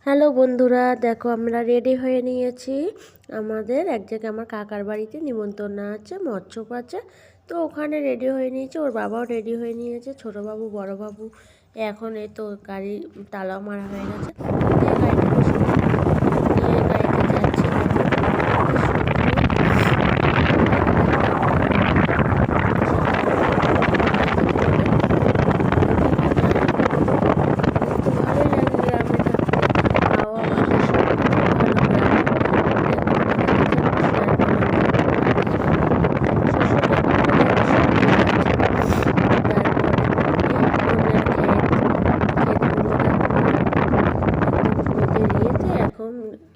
Hello বন্ধুরা, দেখো আমরা রেডি হয়ে নিয়েছি। আমাদের এক জায়গায় আমার কাকার বাড়িতে নিমন্ত্রণ আছে, মৎস্যপ আছে। তো ওখানে রেডি হয়ে নিয়েছে, ওর বাবাও রেডি হয়ে নিয়েছে, ছোটো বাবু বড় বাবু। এখন এই তো গাড়ি তালাও মারা হয়ে গেছে, দিয়ে গাড়িতে বসে দিয়ে গাড়িতে যাচ্ছি।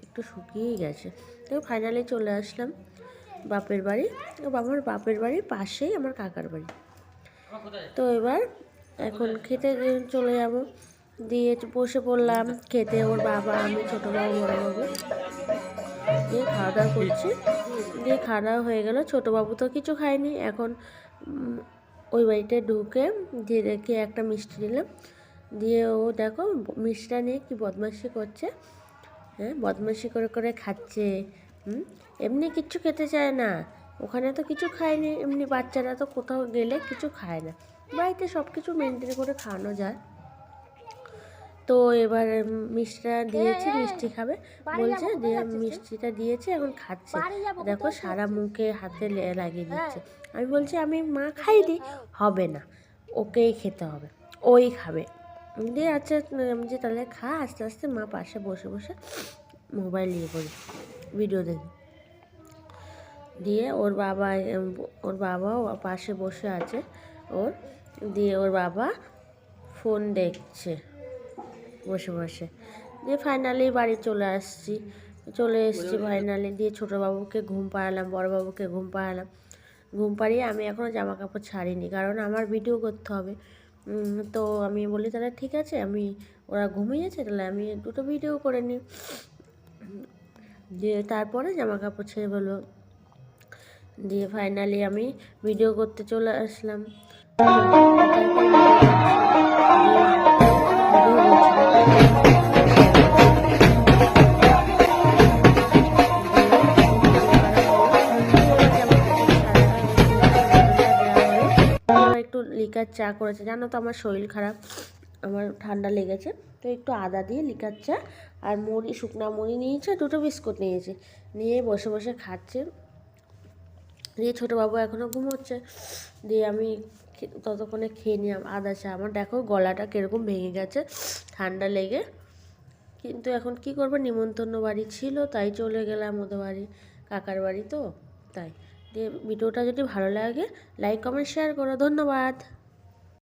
একটু শুকিয়েই গেছে। তো ফাইনালি চলে আসলাম বাপের বাড়ি। আমার বাপের বাড়ির পাশেই আমার কাকার বাড়ি। তো এবার এখন খেতে চলে যাব, দিয়ে বসে পড়লাম খেতে। ওর বাবা, আমি, ছোটো বাবু, বড়ো বাবু দিয়ে খাওয়া দাওয়া করছি। দিয়ে খাওয়া দাওয়া হয়ে গেল। ছোটো বাবু তো কিছু খায়নি। এখন ওই বাড়িতে ঢুকে দিয়ে রেখে একটা মিষ্টি নিলাম। দিয়ে ও দেখো মিষ্টিটা নিয়ে কি বদমাইশি করছে। হ্যাঁ, বদমাইশি করে করে খাচ্ছে। এমনি কিচ্ছু খেতে চায় না। ওখানে তো কিছু খায়নি। এমনি বাচ্চারা তো কোথাও গেলে কিছু খায় না, বাড়িতে সব কিছু মেনটেন করে খাওয়ানো যায়। তো এবার মিষ্টিটা দিয়েছি, মিষ্টি খাবে বলছে, দিয়ে মিষ্টিটা দিয়েছে, এখন খাচ্ছে। দেখো সারা মুখে হাতে লাগিয়ে দিচ্ছে। আমি বলছি আমি মা খাইনি, হবে না, ওকেই খেতে হবে, ওই খাবে। দিয়ে আচ্ছা আমি যে তাহলে খা। আস্তে আস্তে মা পাশে বসে বসে মোবাইল নিয়ে পড়ি, ভিডিও দেখি। দিয়ে ওর বাবাও পাশে বসে আছে ওর। দিয়ে ওর বাবা ফোন দেখছে বসে বসে। দিয়ে ফাইনালি বাড়ি চলে এসেছি ফাইনালি। দিয়ে ছোটো বাবুকে ঘুম পাড়ালাম, বড় বাবুকে ঘুম পাড়ালাম। ঘুম পাড়িয়ে আমি এখনও জামা কাপড় ছাড়িনি, কারণ আমার ভিডিও করতে হবে। তো আমি বলি তাহলে ঠিক আছে, ওরা ঘুমিয়েছে, তাহলে আমি দুটো ভিডিও করে নিই। দিয়ে তারপরে জামা কাপড় ছেড়ে বলবো। দিয়ে ফাইনালি আমি ভিডিও করতে চলে আসলাম। একটু লিকার চা করেছে, জানো তো আমার শরীর খারাপ, আমার ঠান্ডা লেগেছে। তো একটু আদা দিয়ে লিকার চা আর শুকনো মুড়ি নিয়েছে, দুটো বিস্কুট নিয়েছে, নিয়ে বসে বসে খাচ্ছে। দিয়ে ছোটো বাবু এখনও ঘুমোচ্ছে। দিয়ে আমি ততক্ষণে খেয়ে নিলাম আদা চা। আমার দেখো গলাটা কীরকম ভেঙে গেছে ঠান্ডা লেগে, কিন্তু এখন কি করবো, নিমন্ত্রণ বাড়ি ছিল তাই চলে গেলাম ওদের বাড়ি, কাকার বাড়ি তো তাই। দিয়ে ভিডিওটা যদি ভালো লাগে লাইক কমেন্ট শেয়ার করো, ধন্যবাদ।